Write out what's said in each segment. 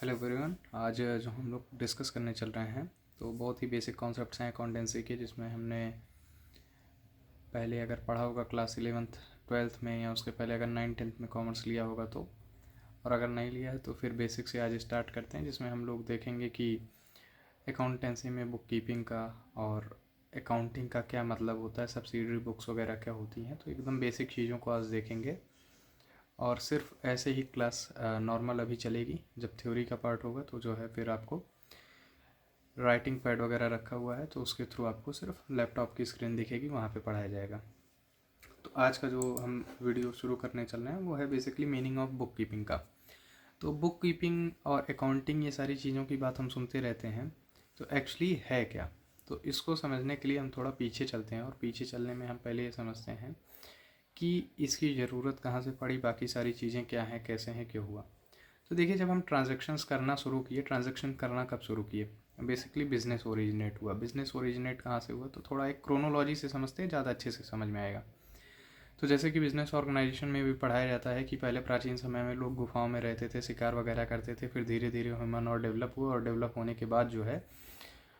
Hello everyone. आज जो हम लोग डिस्कस करने चल रहे हैं तो बहुत ही बेसिक कॉन्सेप्ट्स हैं अकाउंटेंसी के, जिसमें हमने पहले अगर पढ़ा होगा क्लास 11th 12th में, या उसके पहले अगर 9th 10th में कॉमर्स लिया होगा तो, और अगर नहीं लिया है तो फिर बेसिक से आज स्टार्ट करते हैं, जिसमें हम लोग देखेंगे कि अकाउंटेंसी में बुक कीपिंग का और अकाउंटिंग का क्या मतलब होता है, सब्सिडरी बुक्स वगैरह क्या होती हैं। तो एकदम बेसिक चीज़ों को आज देखेंगे और सिर्फ ऐसे ही क्लास नॉर्मल अभी चलेगी। जब थ्योरी का पार्ट होगा तो जो है फिर आपको राइटिंग पैड वगैरह रखा हुआ है, तो उसके थ्रू आपको सिर्फ लैपटॉप की स्क्रीन दिखेगी, वहाँ पे पढ़ाया जाएगा। तो आज का जो हम वीडियो शुरू करने चल रहे हैं वो है basically meaning of book keeping का। तो बुक कीपिंग और अकाउंटिंग, ये सारी चीज़ों की बात हम सुनते रहते हैं, तो एक्चुअली है क्या। तो इसको समझने के लिए हम थोड़ा पीछे चलते हैं, और पीछे चलने में हम पहले ये समझते हैं कि इसकी ज़रूरत कहाँ से पड़ी, बाकी सारी चीज़ें क्या हैं, कैसे हैं, क्यों हुआ। तो देखिए, जब हम ट्रांजैक्शंस करना शुरू किए, ट्रांजैक्शन करना कब शुरू किए, बेसिकली बिजनेस ओरिजिनेट हुआ। बिजनेस ओरिजिनेट कहाँ से हुआ, तो थोड़ा एक क्रोनोलॉजी से समझते हैं, ज़्यादा अच्छे से समझ में आएगा। तो जैसे कि बिजनेस ऑर्गेनाइजेशन में भी पढ़ाया जाता है कि पहले प्राचीन समय में लोग गुफाओं में रहते थे, शिकार वगैरह करते थे, फिर धीरे धीरे ह्यूमन और डेवलप हुआ, और डेवलप होने के बाद जो है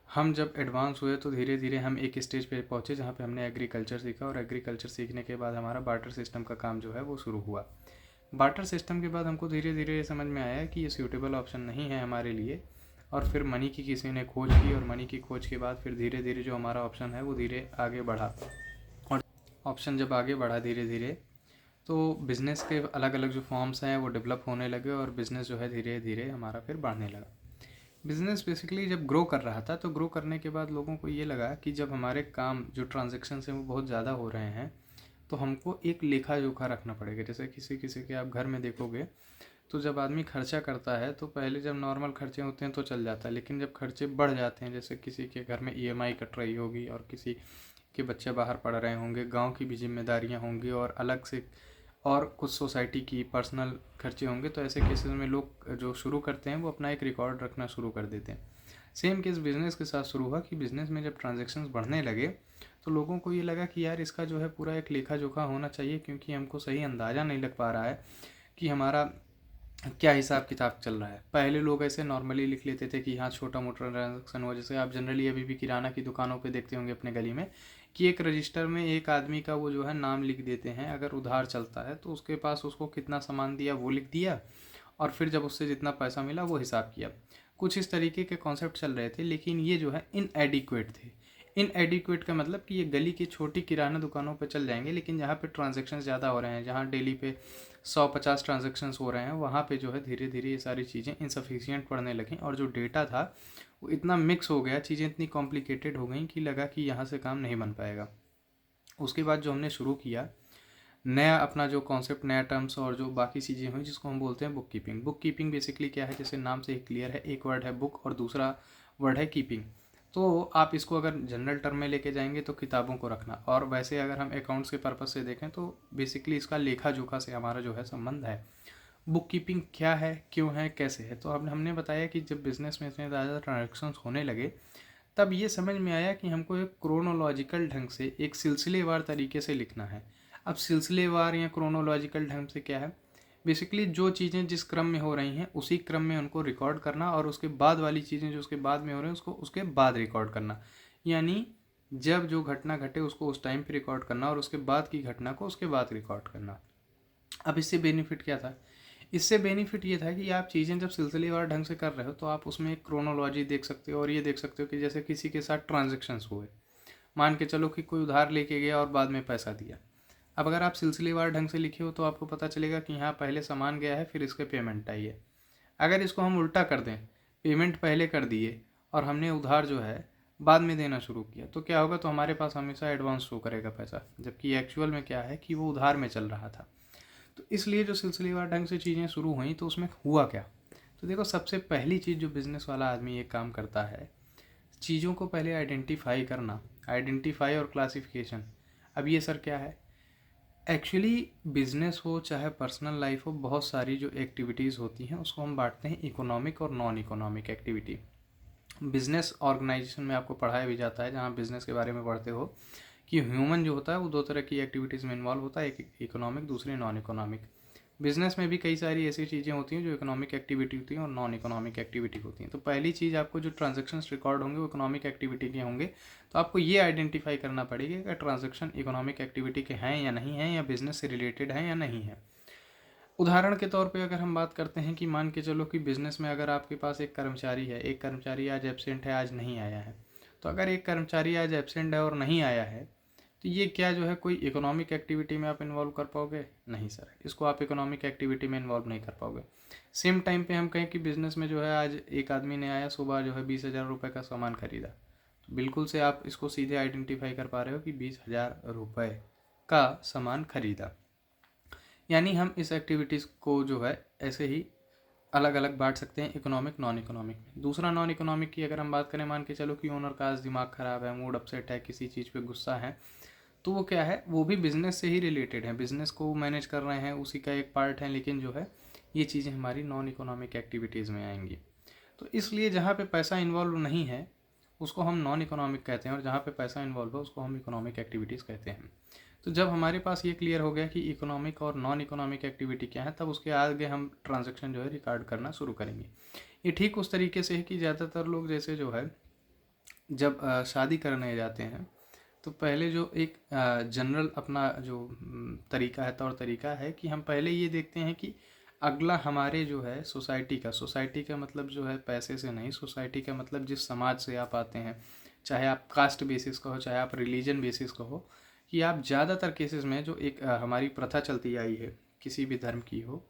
हम जब एडवांस हुए तो धीरे धीरे हम एक स्टेज पे पहुँचे जहाँ पे हमने एग्रीकल्चर सीखा, और एग्रीकल्चर सीखने के बाद हमारा बार्टर सिस्टम का काम जो है वो शुरू हुआ। बार्टर सिस्टम के बाद हमको धीरे धीरे ये समझ में आया कि ये सूटेबल ऑप्शन नहीं है हमारे लिए, और फिर मनी की किसी ने खोज की, और मनी की खोज के बाद फिर धीरे धीरे जो हमारा ऑप्शन है वो धीरे आगे बढ़ा, और ऑप्शन जब आगे बढ़ा धीरे धीरे, तो बिज़नेस के अलग अलग जो फॉर्म्स हैं वो डेवलप होने लगे, और बिज़नेस जो है धीरे धीरे हमारा फिर बढ़ने लगा। बिज़नेस बेसिकली जब ग्रो कर रहा था, तो ग्रो करने के बाद लोगों को ये लगा कि जब हमारे काम जो ट्रांजेक्शन हैं वो बहुत ज़्यादा हो रहे हैं, तो हमको एक लेखा जोखा रखना पड़ेगा। जैसे किसी किसी के आप घर में देखोगे, तो जब आदमी खर्चा करता है तो पहले जब नॉर्मल खर्चे होते हैं तो चल जाता है, लेकिन जब खर्चे बढ़ जाते हैं, जैसे किसी के घर में ईएमआई कट रही होगी, और किसी के बच्चे बाहर पढ़ रहे होंगे, गांव की भी जिम्मेदारियां होंगी, और अलग से और कुछ सोसाइटी की पर्सनल खर्चे होंगे, तो ऐसे केसेस में लोग जो शुरू करते हैं वो अपना एक रिकॉर्ड रखना शुरू कर देते हैं। सेम केस बिज़नेस के साथ शुरू हुआ कि बिज़नेस में जब ट्रांजेक्शन्स बढ़ने लगे तो लोगों को ये लगा कि यार इसका जो है पूरा एक लेखा जोखा होना चाहिए, क्योंकि हमको सही अंदाज़ा नहीं लग पा रहा है कि हमारा क्या हिसाब किताब चल रहा है। पहले लोग ऐसे नॉर्मली लिख लेते थे कि हाँ छोटा मोटा ट्रांजेक्शन हुआ, जैसे आप जनरली अभी भी किराना की दुकानों पे देखते होंगे अपने गली में, कि एक रजिस्टर में एक आदमी का वो जो है नाम लिख देते हैं। अगर उधार चलता है तो उसके पास उसको कितना सामान दिया वो लिख दिया, और फिर जब उससे जितना पैसा मिला वो हिसाब किया। कुछ इस तरीके के कॉन्सेप्ट चल रहे थे, लेकिन ये जो है इनएडिक्वेट थे। इनएडिक्वेट का मतलब कि ये गली की छोटी किराना दुकानों पे चल जाएंगे, लेकिन जहाँ पे ट्रांजेक्शन ज़्यादा हो रहे हैं, जहाँ डेली पे 150 ट्रांजेक्शन्स हो रहे हैं, वहाँ पे जो है धीरे धीरे ये सारी चीज़ें इनसफिशियंट पड़ने लगीं, और जो डेटा था वो इतना मिक्स हो गया, चीज़ें इतनी कॉम्प्लिकेटेड हो गई कि लगा कि यहाँ से काम नहीं बन पाएगा। उसके बाद जो हमने शुरू किया नया अपना जो कॉन्सेप्ट, नया टर्म्स और जो बाकी चीज़ें हुई, जिसको हम बोलते हैं book keeping. Book keeping basically क्या है, जैसे नाम से ही क्लियर है, एक वर्ड है बुक और दूसरा वर्ड है कीपिंग। तो आप इसको अगर जनरल टर्म में लेके जाएंगे तो किताबों को रखना, और वैसे अगर हम अकाउंट्स के पर्पज से देखें तो बेसिकली इसका लेखा जोखा से हमारा जो है संबंध है। बुक कीपिंग क्या है, क्यों है, कैसे है। तो हमने बताया कि जब बिज़नेस में इतने ज़्यादा ट्रांजेक्शन्स होने लगे, तब ये समझ में आया कि हमको एक क्रोनोलॉजिकल ढंग से, एक सिलसिलेवार तरीके से लिखना है। अब सिलसिलेवार या क्रोनोलॉजिकल ढंग से क्या है, बेसिकली जो चीज़ें जिस क्रम में हो रही हैं उसी क्रम में उनको रिकॉर्ड करना, और उसके बाद वाली चीज़ें जो उसके बाद में हो रही हैं उसको उसके बाद रिकॉर्ड करना। यानी जब जो घटना घटे उसको उस टाइम पे रिकॉर्ड करना, और उसके बाद की घटना को उसके बाद रिकॉर्ड करना। अब इससे बेनिफिट क्या था, इससे बेनिफिट ये था कि आप चीज़ें जब सिलसिलेवार ढंग से कर रहे हो तो आप उसमें एक क्रोनोलॉजी देख सकते हो, और ये देख सकते हो कि जैसे किसी के साथ ट्रांजेक्शन्स हुए, मान के चलो कि कोई उधार लेके गया और बाद में पैसा दिया। अब अगर आप सिलसिलेवार ढंग से लिखे हो तो आपको पता चलेगा कि यहाँ पहले सामान गया है, फिर इसके पेमेंट आई है। अगर इसको हम उल्टा कर दें, पेमेंट पहले कर दिए और हमने उधार जो है बाद में देना शुरू किया, तो क्या होगा, तो हमारे पास हमेशा एडवांस शो करेगा पैसा, जबकि एक्चुअल में क्या है कि वो उधार में चल रहा था। तो इसलिए जो सिलसिलेवार ढंग से चीज़ें शुरू हुई, तो उसमें हुआ क्या। तो देखो, सबसे पहली चीज़ जो बिज़नेस वाला आदमी ये काम करता है, चीज़ों को पहले आइडेंटिफाई करना, आइडेंटिफाई और क्लासिफिकेशन। अब ये सर क्या है, एक्चुअली बिजनेस हो चाहे पर्सनल लाइफ हो, बहुत सारी जो एक्टिविटीज़ होती हैं उसको हम बांटते हैं इकोनॉमिक और non economic activity. Business organisation में आपको पढ़ाया भी जाता है, जहाँ बिजनेस के बारे में पढ़ते हो, कि ह्यूमन जो होता है वो दो तरह की एक्टिविटीज़ में इन्वॉल्व होता है, एक इकोनॉमिक, दूसरी नॉन इकोनॉमिक। बिजनेस में भी कई सारी ऐसी चीज़ें होती हैं जो इकोनॉमिक एक्टिविटी होती हैं और नॉन इकोनॉमिक एक्टिविटी होती हैं। तो पहली चीज़ आपको जो ट्रांजेक्शन्स रिकॉर्ड होंगे वो इकोनॉमिक एक्टिविटी के होंगे, तो आपको ये आइडेंटिफाई करना पड़ेगा कि ट्रांजेक्शन इकोनॉमिक एक्टिविटी के हैं या नहीं हैं, या बिजनेस से रिलेटेड हैं या नहीं है। उदाहरण के तौर पे अगर हम बात करते हैं कि मान के चलो कि बिजनेस में अगर आपके पास एक कर्मचारी है, एक कर्मचारी आज एब्सेंट है, आज नहीं आया है, तो अगर एक कर्मचारी आज एब्सेंट है और नहीं आया है, तो ये क्या जो है कोई इकोनॉमिक एक्टिविटी में आप इन्वॉल्व कर पाओगे? नहीं सर, इसको आप इकोनॉमिक एक्टिविटी में इन्वॉल्व नहीं कर पाओगे। सेम टाइम पे हम कहें कि बिजनेस में जो है आज एक आदमी ने आया, सुबह जो है 20,000 रुपये का सामान खरीदा, तो बिल्कुल से आप इसको सीधे आइडेंटिफाई कर पा रहे हो कि 20,000 रुपये का सामान खरीदा। यानी हम इस एक्टिविटीज़ को जो है ऐसे ही अलग अलग बांट सकते हैं इकोनॉमिक नॉन इकोनॉमिक में। दूसरा नॉन इकोनॉमिक की अगर हम बात करें, मान के चलो कि ओनर का आज दिमाग ख़राब है, मूड अपसेट है, किसी चीज़ पे गुस्सा है, तो वो क्या है, वो भी बिज़नेस से ही रिलेटेड है, बिज़नेस को मैनेज कर रहे हैं, उसी का एक पार्ट है, लेकिन जो है ये चीज़ें हमारी नॉन इकोनॉमिक एक्टिविटीज़ में आएंगी। तो इसलिए जहाँ पे पैसा इन्वॉल्व नहीं है उसको हम नॉन इकोनॉमिक कहते हैं, और जहाँ पे पैसा इन्वॉल्व है उसको हम इकोनॉमिक एक्टिविटीज़ कहते हैं। तो जब हमारे पास ये क्लियर हो गया कि इकोनॉमिक और नॉन इकोनॉमिक एक्टिविटी क्या है, तब उसके आगे हम ट्रांजैक्शन जो है रिकॉर्ड करना शुरू करेंगे। ये ठीक उस तरीके से है कि ज़्यादातर लोग जैसे जो है जब शादी करने जाते हैं तो पहले जो एक जनरल अपना जो तरीका है, तौर तरीका है कि हम पहले ये देखते हैं कि अगला हमारे जो है सोसाइटी का मतलब जो है पैसे से नहीं, सोसाइटी का मतलब जिस समाज से आप आते हैं, चाहे आप कास्ट बेसिस का हो, चाहे आप रिलीजन बेसिस का हो, कि आप ज़्यादातर केसेस में जो एक हमारी प्रथा चलती आई है किसी भी धर्म की हो,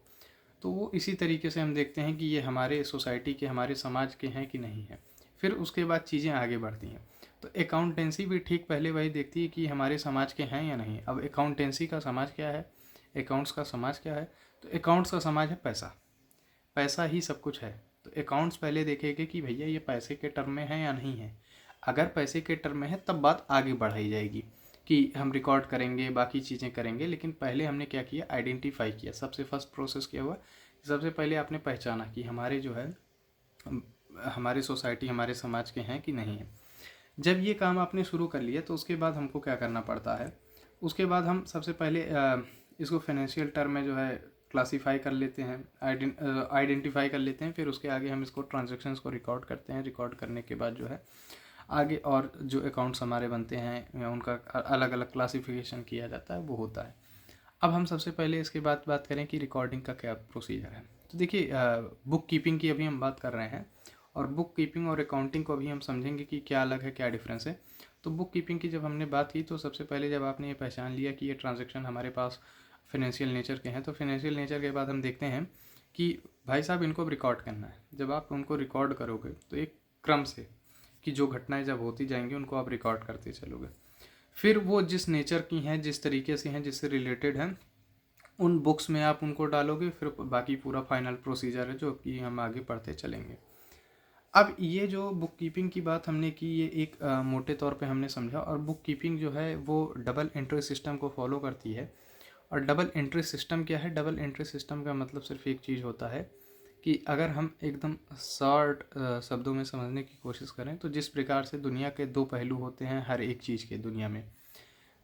तो वो इसी तरीके से हम देखते हैं कि ये हमारे सोसाइटी के, हमारे समाज के हैं कि नहीं है। फिर उसके बाद चीज़ें आगे बढ़ती हैं। तो अकाउंटेंसी भी ठीक पहले वही देखती है कि हमारे समाज के हैं या नहीं। अब अकाउंटेंसी का समाज क्या है, अकाउंट्स का समाज क्या है? तो अकाउंट्स का समाज है पैसा, पैसा ही सब कुछ है। तो अकाउंट्स पहले देखेंगे कि भैया ये पैसे के टर्म में है या नहीं है। अगर पैसे के टर्म में है तब बात आगे बढ़ाई जाएगी कि हम रिकॉर्ड करेंगे, बाकी चीज़ें करेंगे, लेकिन पहले हमने क्या किया, आइडेंटिफाई किया। सबसे फर्स्ट प्रोसेस क्या हुआ, सबसे पहले आपने पहचाना कि हमारे जो है हमारे सोसाइटी, हमारे समाज के हैं कि नहीं है। जब ये काम आपने शुरू कर लिया तो उसके बाद हमको क्या करना पड़ता है, उसके बाद हम सबसे पहले इसको फाइनेंशियल टर्म में जो है क्लासीफाई कर लेते हैं, आइडेंटिफाई कर लेते हैं। फिर उसके आगे हम इसको ट्रांजैक्शंस को रिकॉर्ड करते हैं। रिकॉर्ड करने के बाद जो है आगे और जो अकाउंट्स हमारे बनते हैं उनका अलग अलग क्लासिफिकेशन किया जाता है, वो होता है। अब हम सबसे पहले इसके बाद बात करें कि रिकॉर्डिंग का क्या प्रोसीजर है। तो देखिए, बुक कीपिंग की अभी हम बात कर रहे हैं, और बुक कीपिंग और अकाउंटिंग को अभी हम समझेंगे कि क्या अलग है, क्या डिफरेंस है। तो बुक कीपिंग की जब हमने बात की, तो सबसे पहले जब आपने ये पहचान लिया कि ये ट्रांजैक्शन हमारे पास फाइनेंशियल नेचर के हैं, तो फाइनेंशियल नेचर के बाद हम देखते हैं कि भाई साहब इनको रिकॉर्ड करना है। जब आप उनको रिकॉर्ड करोगे तो एक क्रम से कि जो घटनाएं जब होती जाएंगी उनको आप रिकॉर्ड करते चलोगे। फिर वो जिस नेचर की हैं, जिस तरीके से हैं, जिससे रिलेटेड हैं, उन बुक्स में आप उनको डालोगे। फिर बाकी पूरा फाइनल प्रोसीजर है जो कि हम आगे पढ़ते चलेंगे। अब ये जो बुक कीपिंग की बात हमने की, ये एक मोटे तौर पे हमने समझा। और बुक कीपिंग जो है वो डबल एंट्री सिस्टम को फॉलो करती है। और डबल एंट्री सिस्टम क्या है? डबल एंट्री सिस्टम का मतलब सिर्फ एक चीज़ होता है कि अगर हम एकदम शॉर्ट शब्दों में समझने की कोशिश करें, तो जिस प्रकार से दुनिया के दो पहलू होते हैं हर एक चीज़ के, दुनिया में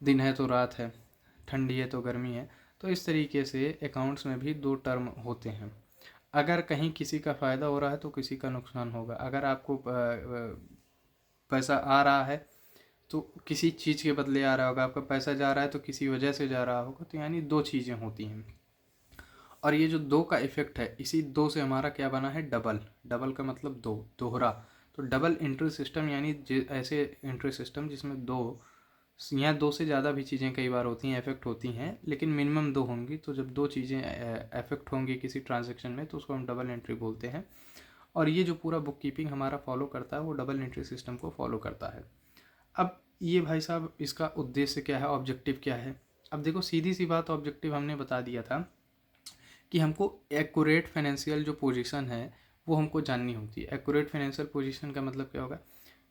दिन है तो रात है, ठंडी है तो गर्मी है, तो इस तरीके से अकाउंट्स में भी दो टर्म होते हैं। अगर कहीं किसी का फ़ायदा हो रहा है तो किसी का नुकसान होगा। अगर आपको पैसा आ रहा है तो किसी चीज़ के बदले आ रहा होगा, आपका पैसा जा रहा है तो किसी वजह से जा रहा होगा। तो यानी दो चीज़ें होती हैं, और ये जो दो का इफ़ेक्ट है, इसी दो से हमारा क्या बना है, डबल। डबल का मतलब दो, दोहरा। तो डबल एंट्री सिस्टम यानी ऐसे एंट्री सिस्टम जिसमें दो या दो से ज़्यादा भी चीज़ें कई बार होती हैं, इफेक्ट होती हैं, लेकिन मिनिमम दो होंगी। तो जब दो चीज़ें इफेक्ट होंगी किसी ट्रांजैक्शन में तो उसको हम डबल एंट्री बोलते हैं। और ये जो पूरा बुक कीपिंग हमारा फॉलो करता है वो डबल एंट्री सिस्टम को फॉलो करता है। अब ये भाई साहब इसका उद्देश्य क्या है, ऑब्जेक्टिव क्या है? अब देखो, सीधी सी बात, ऑब्जेक्टिव हमने बता दिया था कि हमको एक्यूरेट फाइनेंशियल जो पोजीशन है वो हमको जाननी होती है। एक्यूरेट फाइनेंशियल पोजीशन का मतलब क्या होगा?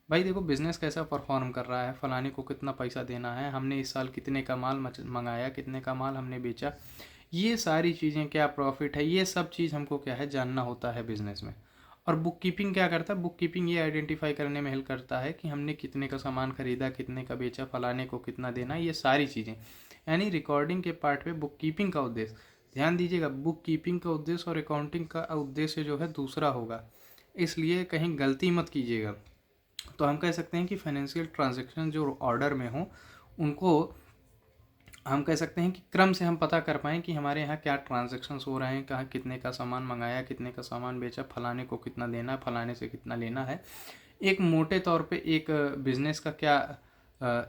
भाई देखो, बिज़नेस कैसा परफॉर्म कर रहा है, फलाने को कितना पैसा देना है, हमने इस साल कितने का माल मंगाया, कितने का माल हमने बेचा, ये सारी चीज़ें, क्या प्रॉफिट है, ये सब चीज़ हमको क्या है, जानना होता है बिज़नेस में। और बुक कीपिंग क्या करता है? बुक कीपिंग ये आइडेंटिफाई करने में हेल्प करता है कि हमने कितने का सामान खरीदा, कितने का बेचा, फलाने को कितना देना, ये सारी चीज़ें। यानी रिकॉर्डिंग के पार्ट पे बुक कीपिंग का उद्देश्य ध्यान दीजिएगा, बुक कीपिंग का उद्देश्य और अकाउंटिंग का उद्देश्य जो है दूसरा होगा, इसलिए कहीं गलती मत कीजिएगा। तो हम कह सकते हैं कि फाइनेंशियल ट्रांजैक्शन जो ऑर्डर में हो उनको हम कह सकते हैं कि क्रम से हम पता कर पाएँ कि हमारे यहाँ क्या ट्रांजैक्शंस हो रहे हैं, कहाँ कितने का सामान मंगाया, कितने का सामान बेचा, फलाने को कितना देना है, फलाने से कितना लेना है। एक मोटे तौर पे एक बिज़नेस का क्या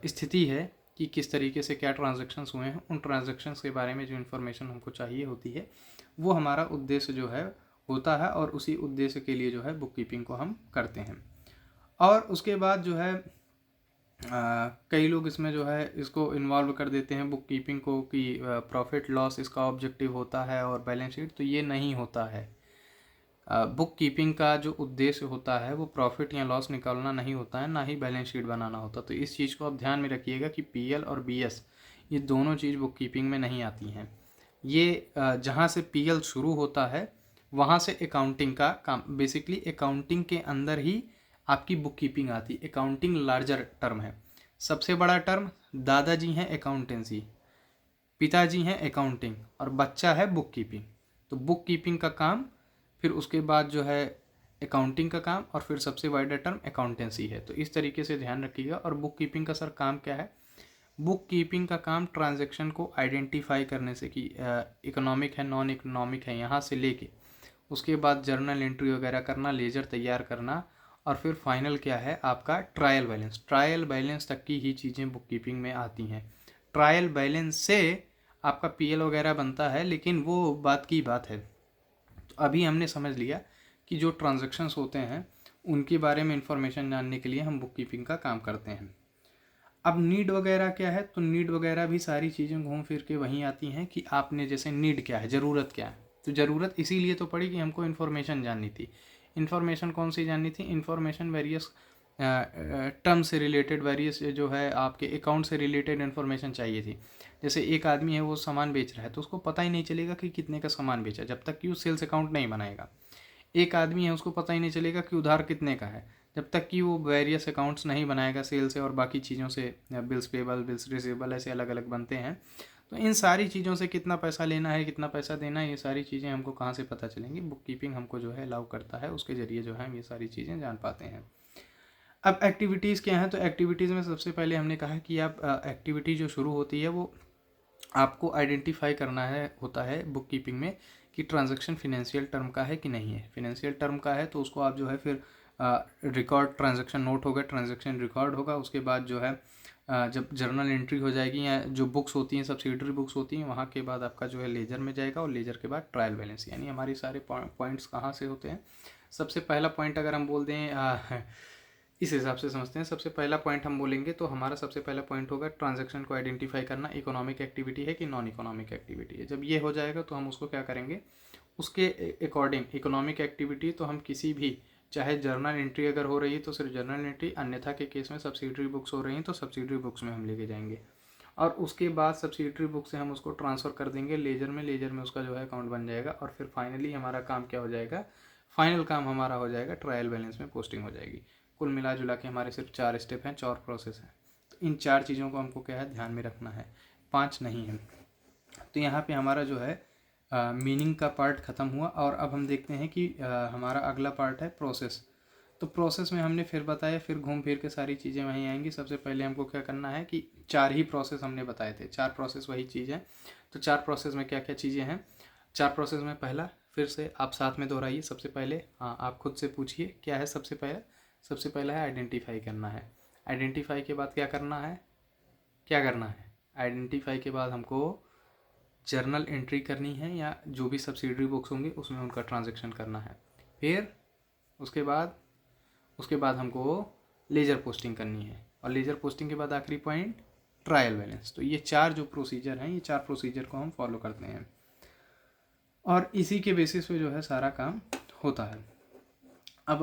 स्थिति है कि किस तरीके से क्या ट्रांजैक्शंस हुए हैं, उन ट्रांजैक्शंस के बारे में जो इन्फॉर्मेशन हमको चाहिए होती है वो हमारा उद्देश्य जो है होता है, और उसी उद्देश्य के लिए जो है बुक कीपिंग को हम करते हैं। और उसके बाद जो है कई लोग इसमें जो है इसको इन्वॉल्व कर देते हैं बुक कीपिंग को कि प्रॉफिट लॉस इसका ऑब्जेक्टिव होता है और बैलेंस शीट, तो ये नहीं होता है। बुक कीपिंग का जो उद्देश्य होता है वो प्रॉफिट या लॉस निकालना नहीं होता है, ना ही बैलेंस शीट बनाना होता। तो इस चीज़ को आप ध्यान में रखिएगा कि पीएल और बीएस ये दोनों चीज़ बुक कीपिंग में नहीं आती हैं। ये जहाँ से पीएल शुरू होता है वहाँ से अकाउंटिंग का काम, बेसिकली अकाउंटिंग के अंदर ही आपकी बुक कीपिंग आती है। अकाउंटिंग लार्जर टर्म है, सबसे बड़ा टर्म दादाजी हैं अकाउंटेंसी, पिताजी हैं अकाउंटिंग, और बच्चा है बुक कीपिंग। तो बुक कीपिंग का काम, फिर उसके बाद जो है अकाउंटिंग का काम, और फिर सबसे वाइडर टर्म अकाउंटेंसी है। तो इस तरीके से ध्यान रखिएगा। और बुक कीपिंग का सर काम क्या है? बुक कीपिंग का काम ट्रांजैक्शन को आइडेंटिफाई करने से कि इकोनॉमिक है, नॉन इकोनॉमिक है, यहाँ से लेके उसके बाद जर्नल एंट्री वगैरह करना, लेजर तैयार करना, और फिर फाइनल क्या है आपका ट्रायल बैलेंस। ट्रायल बैलेंस तक की ही चीज़ें बुक कीपिंग में आती हैं। ट्रायल बैलेंस से आपका पीएल वगैरह बनता है, लेकिन वो बात की बात है। तो अभी हमने समझ लिया कि जो ट्रांजैक्शंस होते हैं उनके बारे में इंफॉर्मेशन जानने के लिए हम बुक कीपिंग का काम करते हैं। अब नीड वगैरह क्या है? तो नीड वगैरह भी सारी चीज़ें घूम फिर के वहीं आती हैं कि आपने जैसे नीड क्या है, ज़रूरत क्या है। तो ज़रूरत इसीलिए तो पड़ी कि हमको इन्फॉर्मेशन जाननी थी। इन्फॉर्मेशन कौन सी जाननी थी? इन्फॉर्मेशन वेरियस टर्म से रिलेटेड, वेरियस जो है आपके अकाउंट से रिलेटेड इन्फॉर्मेशन चाहिए थी। जैसे एक आदमी है वो सामान बेच रहा है तो उसको पता ही नहीं चलेगा कि कितने का सामान बेचा जब तक कि वो सेल्स अकाउंट नहीं बनाएगा। एक आदमी है उसको पता ही नहीं चलेगा कि उधार कितने का है जब तक कि वो वेरियस अकाउंट्स नहीं बनाएगा, सेल से और बाकी चीज़ों से, बिल्स पेबल, बिल्स रिसीवेबल, ऐसे अलग अलग बनते हैं। तो इन सारी चीज़ों से कितना पैसा लेना है, कितना पैसा देना है, ये सारी चीज़ें हमको कहाँ से पता चलेंगी? बुक कीपिंग हमको जो है अलाउ करता है, उसके ज़रिए जो है हम ये सारी चीज़ें जान पाते हैं। अब एक्टिविटीज़ क्या हैं? तो एक्टिविटीज़ में सबसे पहले हमने कहा कि आप एक्टिविटी जो शुरू होती है वो आपको आइडेंटिफाई करना है होता है बुक कीपिंग में कि ट्रांजैक्शन फिनेंशियल टर्म का है कि नहीं है। फिनेंशियल टर्म का है तो उसको आप जो है फिर रिकॉर्ड, ट्रांजैक्शन नोट होगा, ट्रांजैक्शन रिकॉर्ड होगा। उसके बाद जो है जब जर्नल एंट्री हो जाएगी या जो बुक्स होती हैं, सब्सिडरी बुक्स होती हैं, वहाँ के बाद आपका जो है लेजर में जाएगा, और लेजर के बाद ट्रायल बैलेंस। यानी हमारे सारे पॉइंट्स कहाँ से होते हैं? सबसे पहला पॉइंट अगर हम बोल दें इस हिसाब से समझते हैं। सबसे पहला पॉइंट हम बोलेंगे तो हमारा सबसे पहला पॉइंट होगा ट्रांजैक्शन को आइडेंटिफाई करना, इकोनॉमिक एक्टिविटी है कि नॉन इकोनॉमिक एक्टिविटी है। जब ये हो जाएगा तो हम उसको क्या करेंगे, उसके अकॉर्डिंग इकोनॉमिक एक्टिविटी तो हम किसी भी, चाहे जर्नल एंट्री अगर हो रही है तो सिर्फ जर्नल एंट्री, अन्यथा के केस में सब्सिडरी बुक्स हो रही हैं तो सब्सिडरी बुक्स में हम लेके जाएंगे, और उसके बाद सब्सिडरी बुक से हम उसको ट्रांसफ़र कर देंगे लेजर में। लेजर में उसका जो है अकाउंट बन जाएगा, और फिर फाइनली हमारा काम क्या हो जाएगा? फाइनल काम हमारा हो जाएगा ट्रायल बैलेंस में पोस्टिंग हो जाएगी। कुल मिला जुला के हमारे सिर्फ 4 स्टेप हैं, 4 प्रोसेस हैं। तो इन 4 चीज़ों को हमको क्या है, ध्यान में रखना है, 5 नहीं है। तो यहाँ पे हमारा जो है मीनिंग का पार्ट ख़त्म हुआ, और अब हम देखते हैं कि हमारा अगला पार्ट है प्रोसेस। तो प्रोसेस में हमने फिर बताया, फिर घूम फिर के सारी चीज़ें वहीं आएंगी। सबसे पहले हमको क्या करना है कि 4 ही प्रोसेस हमने बताए थे, 4 प्रोसेस वही चीज़ है। तो 4 प्रोसेस में क्या क्या चीज़ें हैं? 4 प्रोसेस में पहला, फिर से आप साथ में दोहराइए। सबसे पहले हाँ, आप खुद से पूछिए क्या है सबसे पहले? सबसे पहला है आइडेंटिफाई करना है। आइडेंटिफाई के बाद क्या करना है? क्या करना है? आइडेंटिफाई के बाद हमको जर्नल एंट्री करनी है, या जो भी सब्सिडरी बुक्स होंगी उसमें उनका ट्रांजैक्शन करना है। फिर उसके बाद हमको लेजर पोस्टिंग करनी है, और लेजर पोस्टिंग के बाद आखिरी पॉइंट ट्रायल बैलेंस। तो ये 4 जो प्रोसीजर हैं, ये 4 प्रोसीजर को हम फॉलो करते हैं, और इसी के बेसिस पे जो है सारा काम होता है। अब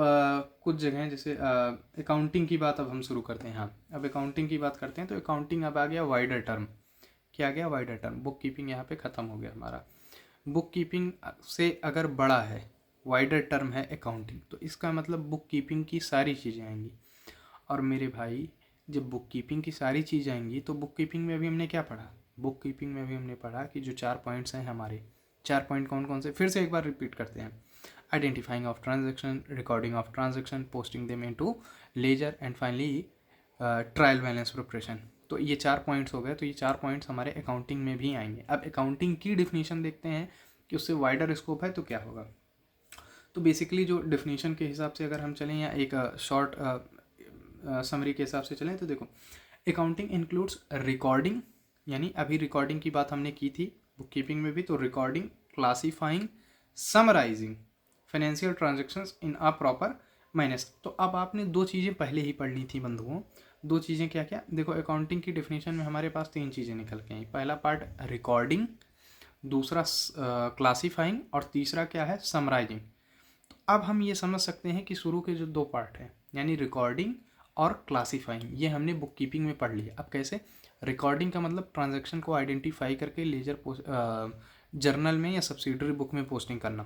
कुछ जगह जैसे अकाउंटिंग की बात अब हम शुरू करते हैं। हाँ, अब अकाउंटिंग की बात करते हैं। तो अकाउंटिंग अब आ गया वाइडर टर्म। क्या आ गया? Wider term. बुक कीपिंग यहाँ पे ख़त्म हो गया हमारा। बुक कीपिंग से अगर बड़ा है, वाइडर टर्म है अकाउंटिंग, तो इसका मतलब बुक कीपिंग की सारी चीज़ें आएंगी। और मेरे भाई, जब बुक कीपिंग की सारी चीज़ आएंगी तो बुक कीपिंग में अभी हमने क्या पढ़ा? बुक कीपिंग में अभी हमने पढ़ा कि जो 4 पॉइंट्स हैं हमारे, 4 पॉइंट कौन कौन से, फिर से एक बार रिपीट करते हैं। Identifying of transaction, recording of transaction, posting them into ledger and finally trial balance preparation. तो ये 4 पॉइंट्स हो गए। तो ये 4 पॉइंट्स हमारे अकाउंटिंग में भी आएंगे। अब अकाउंटिंग की डिफिनीशन देखते हैं कि उससे वाइडर स्कोप है तो क्या होगा। तो बेसिकली जो डिफिनीशन के हिसाब से अगर हम चलें या एक शॉर्ट समरी के हिसाब से चलें तो देखो, अकाउंटिंग इंक्लूड्स रिकॉर्डिंग, यानी अभी रिकॉर्डिंग की बात हमने की थी बुक कीपिंग में भी, तो recording, classifying, summarising financial transactions in a proper manner. तो अब आपने 2 चीज़ें पहले ही पढ़ ली थी बंधुओं। 2 चीज़ें क्या क्या, देखो अकाउंटिंग की डिफिनीशन में हमारे पास 3 चीज़ें निकल के आई। पहला पार्ट रिकॉर्डिंग, दूसरा क्लासीफाइंग और तीसरा क्या है, समराइजिंग। तो अब हम ये समझ सकते हैं कि शुरू के जो 2 पार्ट हैं यानी रिकॉर्डिंग और क्लासीफाइंग, ये हमने बुक कीपिंग में पढ़ लिया। अब कैसे, रिकॉर्डिंग का मतलब ट्रांजैक्शन को आइडेंटिफाई करके लेजर जर्नल में या सब्सिडरी बुक में पोस्टिंग करना,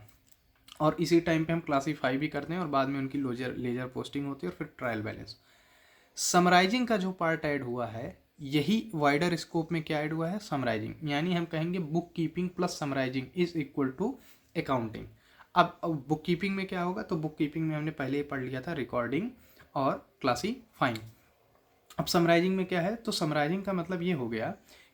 और इसी टाइम पे हम क्लासीफाई भी करते हैं और बाद में उनकी लेजर पोस्टिंग होती है और फिर ट्रायल बैलेंस। समराइजिंग का जो पार्ट ऐड हुआ है, यही वाइडर स्कोप में क्या ऐड हुआ है, समराइजिंग, यानी हम कहेंगे book keeping plus summarising is equal to accounting. अब बुक कीपिंग में क्या होगा, तो बुक कीपिंग में हमने पहले ही पढ़ लिया था रिकॉर्डिंग और क्लासीफाइंग। अब समराइजिंग में क्या है, तो समराइजिंग का मतलब ये हो गया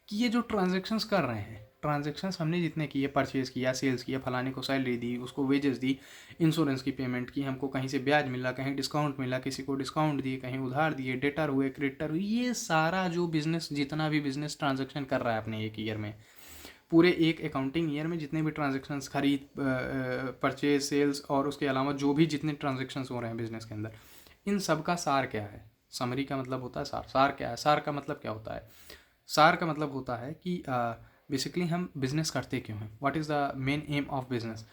कि ये जो ट्रांजेक्शन्स कर रहे हैं, ट्रांजेक्शन्स हमने जितने किए, परचेज़ किया, सेल्स किया, फलाने को सैलरी दी, उसको वेजेस दी, इंश्योरेंस की पेमेंट की, हमको कहीं से ब्याज मिला, कहीं डिस्काउंट मिला, किसी को डिस्काउंट दिए, कहीं उधार दिए, डेटर हुए, क्रेडिटर हुए, ये सारा जो बिजनेस, जितना भी बिजनेस ट्रांजेक्शन कर रहा है अपने एक ईयर में, पूरे एक अकाउंटिंग ईयर में जितने भी ट्रांजेक्शन्स, खरीद, परचेज, सेल्स और उसके अलावा जो भी जितने ट्रांजेक्शन्स हो रहे हैं बिजनेस के अंदर, इन सब का सार क्या है। समरी का मतलब होता है सार। सार क्या है, सार का मतलब क्या होता है, सार का मतलब होता है कि बेसिकली हम बिजनेस करते क्यों हैं, what is the main aim of business.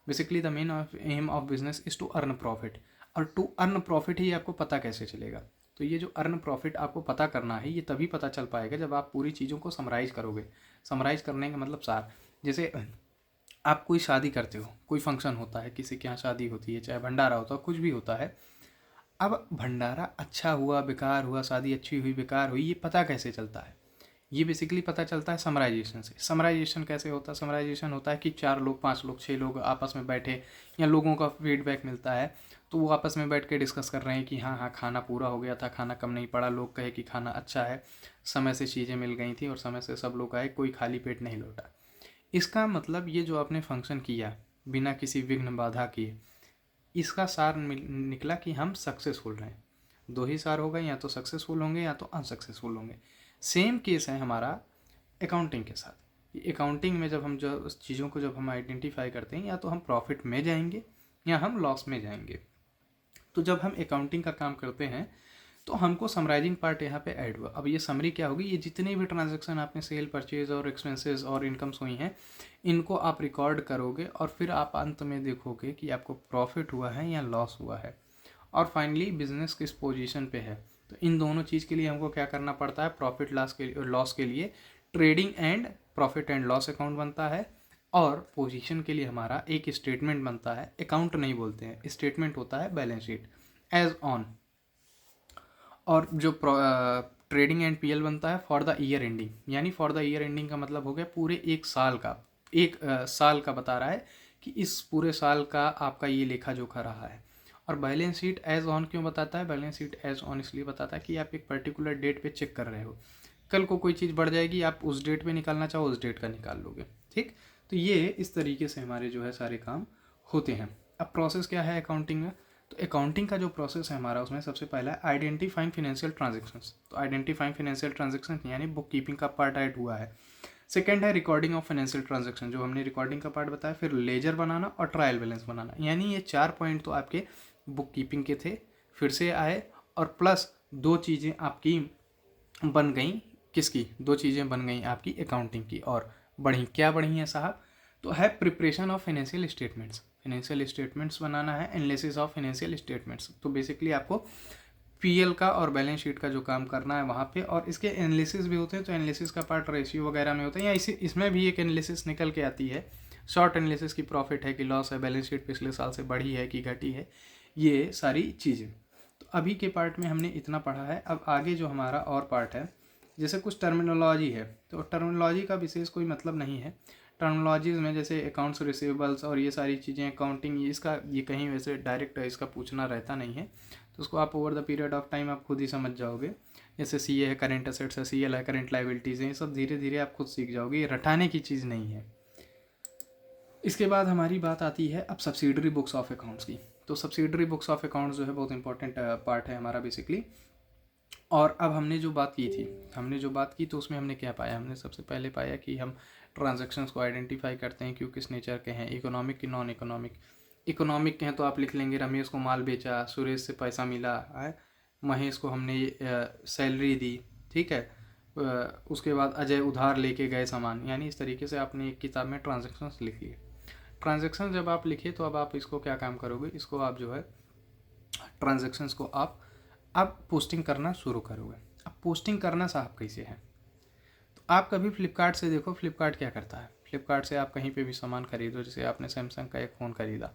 Basically the main aim of business is to earn profit, और टू अर्न प्रॉफिट ही आपको पता कैसे चलेगा। तो ये जो अर्न प्रॉफिट आपको पता करना है, ये तभी पता चल पाएगा जब आप पूरी चीज़ों को समराइज करोगे। समराइज करने का मतलब सार, जैसे आप कोई शादी करते हो, कोई फंक्शन होता है, किसी के यहाँ शादी होती है, चाहे भंडारा होता है, कुछ भी होता है। अब भंडारा अच्छा हुआ, बेकार हुआ, शादी अच्छी हुई, बेकार हुई, ये पता कैसे चलता है, ये बेसिकली पता चलता है समराइजेशन से। समराइजेशन कैसे होता है, समराइजेशन होता है कि 4 लोग, 5 लोग, 6 लोग आपस में बैठे, या लोगों का फीडबैक मिलता है, तो वो आपस में बैठ के डिस्कस कर रहे हैं कि हाँ हाँ खाना पूरा हो गया था, खाना कम नहीं पड़ा, लोग कहे कि खाना अच्छा है, समय से चीज़ें मिल गई थी और समय से सब लोग आए, कोई खाली पेट नहीं लौटा। इसका मतलब ये जो आपने फंक्शन किया बिना किसी विघ्न बाधा किए, इसका सार निकला कि हम सक्सेसफुल रहे। 2 ही सार हो गए, या तो सक्सेसफुल होंगे या तो अनसक्सेसफुल होंगे। सेम केस है हमारा अकाउंटिंग के साथ। अकाउंटिंग में जब हम जो उस चीज़ों को जब हम आइडेंटिफाई करते हैं, या तो हम प्रॉफिट में जाएंगे या हम लॉस में जाएंगे। तो जब हम अकाउंटिंग का काम करते हैं तो हमको समराइजिंग पार्ट यहाँ पे ऐड हुआ। अब ये समरी क्या होगी, ये जितने भी ट्रांजैक्शन आपने सेल, परचेज और एक्सपेंसेस और इनकम्स हुई हैं, इनको आप रिकॉर्ड करोगे और फिर आप अंत में देखोगे कि आपको प्रॉफिट हुआ है या लॉस हुआ है, और फाइनली बिजनेस किस पोजीशन पे है। तो इन दोनों चीज़ के लिए हमको क्या करना पड़ता है, प्रॉफिट लॉस के लिए trading and profit and loss account बनता है, और पोजीशन के लिए हमारा एक स्टेटमेंट बनता है, अकाउंट नहीं बोलते हैं, स्टेटमेंट होता है बैलेंस शीट एज ऑन। और जो ट्रेडिंग एंड पीएल बनता है फॉर द ईयर एंडिंग, यानी फॉर द ईयर एंडिंग का मतलब हो गया पूरे एक साल का, साल का बता रहा है कि इस पूरे साल का आपका ये लेखा जोखा रहा है। और बैलेंस शीट एज ऑन क्यों बताता है, बैलेंस शीट एज ऑन इसलिए बताता है कि आप एक पर्टिकुलर डेट पे चेक कर रहे हो, कल को कोई चीज़ बढ़ जाएगी, आप उस डेट पे निकालना चाहो उस डेट का निकाल लोगे। ठीक, तो ये इस तरीके से हमारे जो है सारे काम होते हैं। अब प्रोसेस क्या है अकाउंटिंग में, तो अकाउंटिंग का जो प्रोसेस है हमारा, उसमें सबसे पहला है आइडेंटिफाइंग फिनेंशियल ट्रांजेक्शन्स। तो आइडेंटिफाइंग फिनेंशियल ट्रांजेक्शन यानी बुक कीपिंग का पार्ट ऐड हुआ है। सेकंड है रिकॉर्डिंग ऑफ फाइनेंशियल ट्रांजेक्शन, जो हमने रिकॉर्डिंग का पार्ट बताया। फिर लेजर बनाना और ट्रायल बैलेंस बनाना, यानी ये 4 पॉइंट तो आपके बुक कीपिंग के थे, फिर से आए, और प्लस 2 चीज़ें आपकी बन गई। किसकी, 2 चीज़ें बन गई आपकी अकाउंटिंग की, और बढ़ी, क्या बढ़ी हैं साहब, तो है preparation of financial statements. Financial statements बनाना है, एनालिसिस ऑफ फाइनेंशियल स्टेटमेंट्स। तो बेसिकली आपको पीएल का और बैलेंस शीट का जो काम करना है वहाँ पे, और इसके एनालिसिस भी होते हैं। तो एनालिसिस का पार्ट रेशियो वगैरह में होता है, या इसमें भी एक एनालिसिस निकल के आती है, शॉर्ट एनालिसिस की प्रॉफिट है कि लॉस है, बैलेंस शीट पिछले साल से बढ़ी है कि घटी है, ये सारी चीज़ें। तो अभी के पार्ट में हमने इतना पढ़ा है। अब आगे जो हमारा और पार्ट है, जैसे कुछ टर्मिनोलॉजी है, तो टर्मिनोलॉजी का विशेष कोई मतलब नहीं है। टर्मिनोलॉजीज़ में जैसे अकाउंट्स रिसीवेबल्स और ये सारी चीज़ें अकाउंटिंग, ये कहीं वैसे डायरेक्ट इसका पूछना रहता नहीं है, तो उसको आप over the period of time आप खुद ही समझ जाओगे। जैसे सी है करेंट असेट्स है, CL है करेंट लाइबिलिटीज़ हैं, ये सब धीरे धीरे आप खुद सीख जाओगे, ये रटाने की चीज़ नहीं है। इसके बाद हमारी बात आती है अब सब्सिडरी बुक्स ऑफ अकाउंट्स की। तो सब्सिडरी बुक्स ऑफ अकाउंट्स जो है बहुत इंपॉर्टेंट पार्ट है हमारा बेसिकली। और अब हमने जो बात की तो उसमें हमने क्या पाया, हमने सबसे पहले पाया कि हम ट्रांजैक्शंस को आइडेंटिफाई करते हैं कि वो किस नेचर के हैं, इकोनॉमिक की नॉन इकोनॉमिक। इकोनॉमिक के हैं तो आप लिख लेंगे रमेश को माल बेचा, सुरेश से पैसा मिला है, महेश को हमने सैलरी दी, ठीक है। उसके बाद अजय उधार लेके गए सामान, यानी इस तरीके से आपने एक किताब में ट्रांजैक्शंस लिख लिए। ट्रांजैक्शन जब आप लिखे तो अब आप इसको क्या काम करोगे, इसको आप जो है ट्रांजैक्शंस को आप पोस्टिंग करना शुरू करोगे। अब पोस्टिंग करना साहब कैसे है, तो आप कभी फ्लिपकार्ट से देखो, फ्लिपकार्ट क्या करता है, फ्लिपकार्ट से आप कहीं पे भी सामान खरीदो, जैसे आपने सैमसंग का एक फ़ोन खरीदा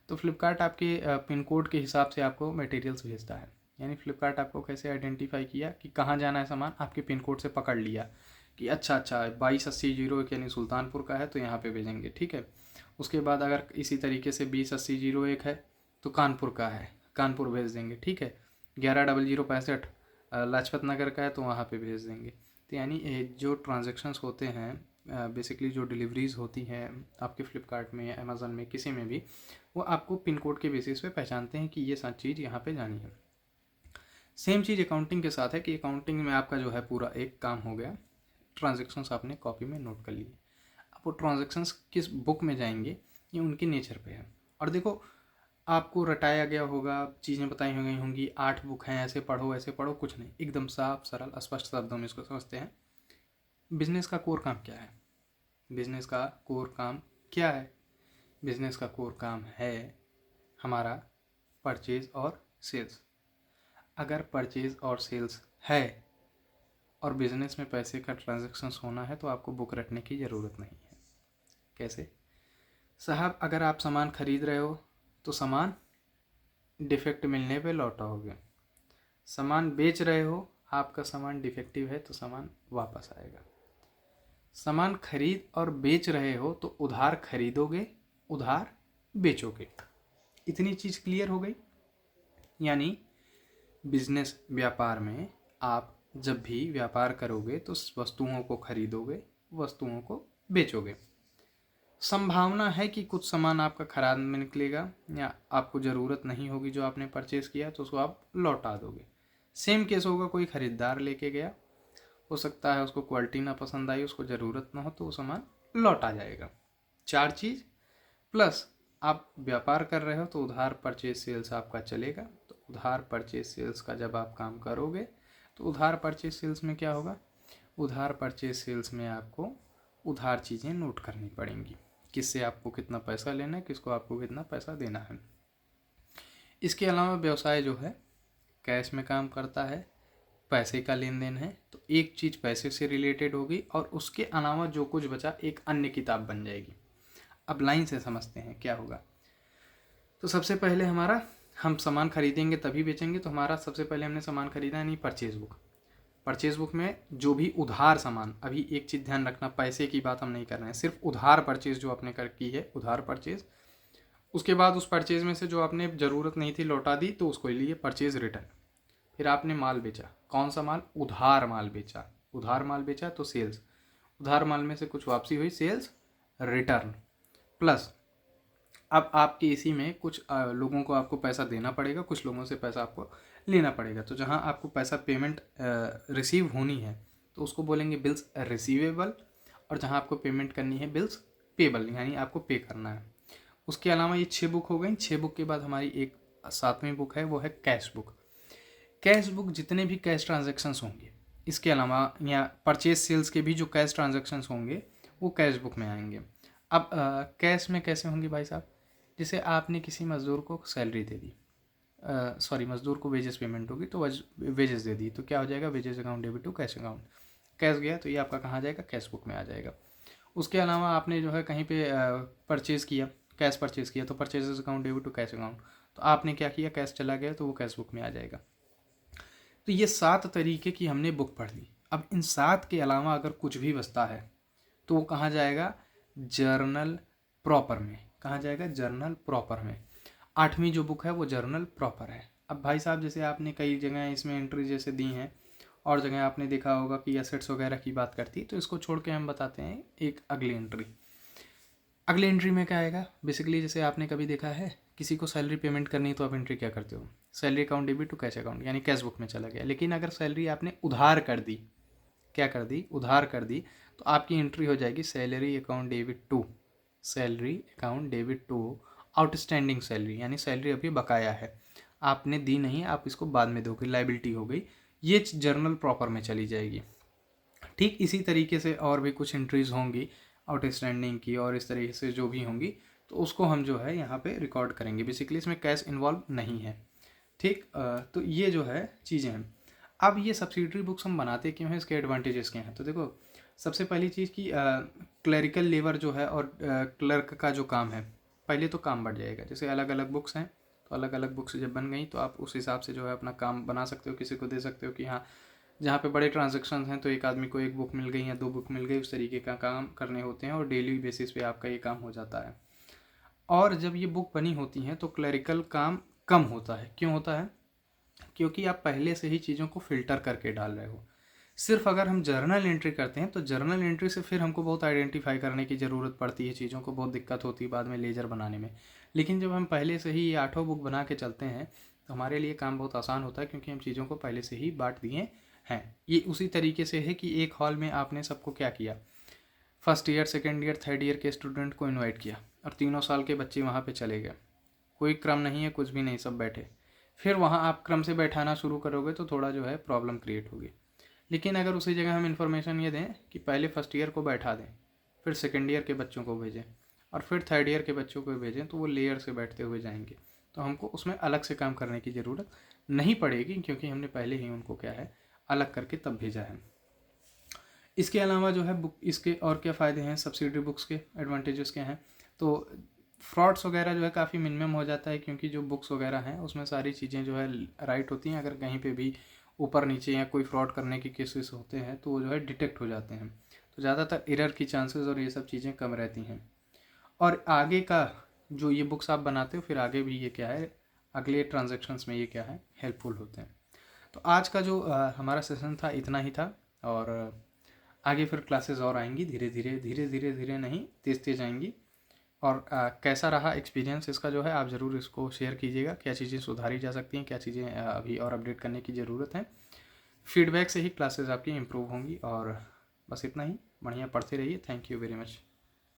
तो फ्लिपकार्ट आपके पिन कोड के हिसाब से आपको मटेरियल्स भेजता है। यानी फ्लिपकार्ट आपको कैसे आइडेंटिफाई किया कि कहाँ जाना है सामान, आपके पिन कोड से पकड़ लिया कि अच्छा 228001 यानी सुल्तानपुर का है तो यहाँ पे भेजेंगे, ठीक है। उसके बाद अगर इसी तरीके से 208001 है तो कानपुर का है, कानपुर भेज देंगे, ठीक है। 110065 लाजपत नगर का है तो वहाँ पे भेज देंगे। तो यानी जो ट्रांजैक्शंस होते हैं बेसिकली जो डिलीवरीज होती हैं आपके फ्लिपकार्ट में या अमेज़न में किसी में भी, वो आपको पिन कोड के बेसिस पे पहचानते हैं कि ये सब चीज़ यहाँ पे जानी है। सेम चीज़ अकाउंटिंग के साथ है कि अकाउंटिंग में आपका जो है पूरा एक काम हो गया, ट्रांजैक्शंस आपने कॉपी में नोट कर लिए। अब वो ट्रांजैक्शंस किस बुक में जाएंगे ये उनके नेचर पे है। और देखो आपको रटाया गया होगा, चीज़ें बताई गई होंगी, 8 बुक हैं, ऐसे पढ़ो, कुछ नहीं, एकदम साफ सरल स्पष्ट शब्दों में इसको समझते हैं। बिजनेस का कोर काम क्या है, बिजनेस का कोर काम क्या है, बिजनेस का कोर काम है हमारा परचेज और सेल्स। अगर परचेज और सेल्स है और बिजनेस में पैसे का ट्रांजैक्शंस होना है तो आपको बुक रटने की ज़रूरत नहीं है। कैसे साहब, अगर आप सामान खरीद रहे हो तो सामान डिफेक्ट मिलने पे लौटाओगे, सामान बेच रहे हो आपका सामान डिफेक्टिव है तो सामान वापस आएगा। सामान खरीद और बेच रहे हो तो उधार खरीदोगे, उधार बेचोगे। इतनी चीज़ क्लियर हो गई। यानी बिजनेस व्यापार में आप जब भी व्यापार करोगे तो वस्तुओं को खरीदोगे, वस्तुओं को बेचोगे। संभावना है कि कुछ सामान आपका खराब में निकलेगा या आपको ज़रूरत नहीं होगी जो आपने परचेज़ किया तो उसको आप लौटा दोगे। सेम केस होगा, कोई ख़रीदार लेके गया, हो सकता है उसको क्वालिटी ना पसंद आई, उसको ज़रूरत ना हो तो वो सामान लौटा जाएगा। 4 चीज़ प्लस आप व्यापार कर रहे हो तो उधार परचेज सेल्स आपका चलेगा। तो उधार परचेज सेल्स का जब आप काम करोगे तो उधार परचेज सेल्स में क्या होगा, उधार परचेज सेल्स में आपको उधार चीज़ें नोट करनी पड़ेंगी, किससे आपको कितना पैसा लेना है, किसको आपको कितना पैसा देना है। इसके अलावा व्यवसाय जो है कैश में काम करता है, पैसे का लेन देन है, तो एक चीज़ पैसे से रिलेटेड होगी और उसके अलावा जो कुछ बचा एक अन्य किताब बन जाएगी। अब लाइन से समझते हैं क्या होगा। तो सबसे पहले हमारा, हम सामान खरीदेंगे तभी बेचेंगे, तो हमारा सबसे पहले हमने सामान खरीदा यानी परचेज बुक। परचेज बुक में जो भी उधार सामान, अभी एक चीज़ ध्यान रखना, पैसे की बात हम नहीं कर रहे हैं, सिर्फ उधार परचेज जो आपने कर की है उधार परचेज। उसके बाद उस परचेज में से जो आपने ज़रूरत नहीं थी लौटा दी तो उसको लिए परचेज रिटर्न। फिर आपने माल बेचा, कौन सा माल, उधार माल बेचा, उधार माल बेचा तो सेल्स, उधार माल में से कुछ वापसी हुई, सेल्स रिटर्न। प्लस अब आपके इसी में कुछ लोगों को आपको पैसा देना पड़ेगा, कुछ लोगों से पैसा आपको लेना पड़ेगा। तो जहाँ आपको पैसा पेमेंट रिसीव होनी है तो उसको बोलेंगे बिल्स रिसीवेबल, और जहाँ आपको पेमेंट करनी है बिल्स पेबल, यानी आपको पे करना है। उसके अलावा ये 6 बुक हो गई। 6 बुक के बाद हमारी एक 7वीं बुक है, वो है कैश बुक। कैश बुक जितने भी कैश ट्रांजैक्शंस होंगे, इसके अलावा या परचेज सेल्स के भी जो कैश ट्रांजैक्शंस होंगे वो कैश बुक में आएंगे। अब कैश में कैसे होंगे भाई साहब, जैसे आपने किसी मज़दूर को सैलरी दे दी, मज़दूर को वेजेस पेमेंट होगी तो वेजेस दे दी, तो क्या हो जाएगा, wages account debit to cash account, cash गया तो ये आपका कहाँ आ जाएगा, कैश बुक में आ जाएगा। उसके अलावा आपने जो है कहीं पे परचेज़ किया, कैश परचेज किया तो purchases account debit to cash account, तो आपने क्या किया, कैश चला गया तो वो कैश बुक में आ जाएगा। तो ये 7 तरीके की हमने बुक पढ़ ली। अब इन 7 के अलावा अगर कुछ भी बचता है तो वो कहाँ जाएगा, जर्नल प्रॉपर में। कहाँ जाएगा? जर्नल प्रॉपर में। 8वीं जो बुक है वो जर्नल प्रॉपर है। अब भाई साहब जैसे आपने कई जगह इसमें एंट्री जैसे दी हैं और जगह आपने देखा होगा कि एसेट्स वगैरह की बात करती है, तो इसको छोड़ के हम बताते हैं एक अगली एंट्री। अगली एंट्री में क्या आएगा? बेसिकली जैसे आपने कभी देखा है किसी को सैलरी पेमेंट करनी है तो आप एंट्री क्या करते हो? Salary account debit to cash account, यानी कैश बुक में चला गया। लेकिन अगर सैलरी आपने उधार कर दी, क्या कर दी? उधार कर दी, तो आपकी एंट्री हो जाएगी salary account debit to, salary account debit to outstanding salary, यानी सैलरी अभी बकाया है, आपने दी नहीं, आप इसको बाद में दोगे, लाइबिलिटी हो गई, ये जर्नल प्रॉपर में चली जाएगी। ठीक इसी तरीके से और भी कुछ एंट्रीज होंगी आउटस्टैंडिंग की, और इस तरीके से जो भी होंगी तो उसको हम जो है यहाँ पे रिकॉर्ड करेंगे। बेसिकली इसमें कैश इन्वॉल्व नहीं है। ठीक, तो ये जो है चीज़ें हैं। अब ये सब्सिडरी बुक्स हम बनाते क्यों हैं, इसके एडवांटेजेस क्या हैं? तो देखो, सबसे पहली चीज़ कि क्लरिकल लेबर जो है और क्लर्क का जो काम है, पहले तो काम बढ़ जाएगा। जैसे अलग अलग बुक्स हैं तो अलग अलग बुक्स जब बन गई तो आप उस हिसाब से जो है अपना काम बना सकते हो, किसी को दे सकते हो कि हाँ, जहाँ पे बड़े ट्रांजेक्शन हैं तो एक आदमी को एक बुक मिल गई या 2 बुक मिल गई, उस तरीके का काम करने होते हैं और डेली बेसिस पे आपका ये काम हो जाता है। और जब ये बुक बनी होती हैं तो क्लरिकल काम कम होता है। क्यों होता है? क्योंकि आप पहले से ही चीज़ों को फिल्टर करके डाल रहे हो। सिर्फ अगर हम जर्नल एंट्री करते हैं तो जर्नल एंट्री से फिर हमको बहुत आइडेंटिफाई करने की ज़रूरत पड़ती है, चीज़ों को बहुत दिक्कत होती है बाद में लेजर बनाने में। लेकिन जब हम पहले से ही ये 8 बुक बना के चलते हैं तो हमारे लिए काम बहुत आसान होता है, क्योंकि हम चीज़ों को पहले से ही बांट दिए हैं। ये उसी तरीके से है कि एक हॉल में आपने सबको क्या किया, first year, second year, third year के स्टूडेंट को इन्वाइट किया और 3 साल के बच्चे वहाँ पे चले गए, कोई क्रम नहीं है, कुछ भी नहीं, सब बैठे। फिर वहाँ आप क्रम से बैठाना शुरू करोगे तो थोड़ा जो है प्रॉब्लम क्रिएट होगी। लेकिन अगर उसी जगह हम इन्फॉर्मेशन ये दें कि पहले फर्स्ट ईयर को बैठा दें, फिर सेकेंड ईयर के बच्चों को भेजें और फिर थर्ड ईयर के बच्चों को भेजें, तो वो लेयर से बैठते हुए जाएंगे, तो हमको उसमें अलग से काम करने की ज़रूरत नहीं पड़ेगी, क्योंकि हमने पहले ही उनको क्या है अलग करके तब भेजा है। इसके अलावा जो है बुक, इसके और क्या फ़ायदे हैं, सब्सिडरी बुक्स के एडवांटेजेस क्या हैं? तो फ्रॉड्स वगैरह जो है काफ़ी मिनिमम हो जाता है, क्योंकि जो बुक्स वगैरह हैं उसमें सारी चीज़ें जो है राइट होती हैं। अगर कहीं पे भी ऊपर नीचे या कोई फ्रॉड करने के केसेस होते हैं तो वो जो है डिटेक्ट हो जाते हैं, तो ज़्यादातर एरर की चांसेस और ये सब चीज़ें कम रहती हैं। और आगे का जो ये बुक्स आप बनाते हो, फिर आगे भी ये क्या है, अगले ट्रांजेक्शन्स में ये क्या है हेल्पफुल होते हैं। तो आज का जो हमारा सेशन था इतना ही था, और आगे फिर क्लासेस और आएंगी धीरे धीरे, धीरे धीरे धीरे नहीं, तेज़ तेज़ आएंगी। और कैसा रहा एक्सपीरियंस इसका जो है आप ज़रूर इसको शेयर कीजिएगा, क्या चीज़ें सुधारी जा सकती हैं, क्या चीज़ें अभी और अपडेट करने की ज़रूरत है। फीडबैक से ही क्लासेस आपकी इम्प्रूव होंगी। और बस इतना ही, बढ़िया पढ़ते रहिए। Thank you very much.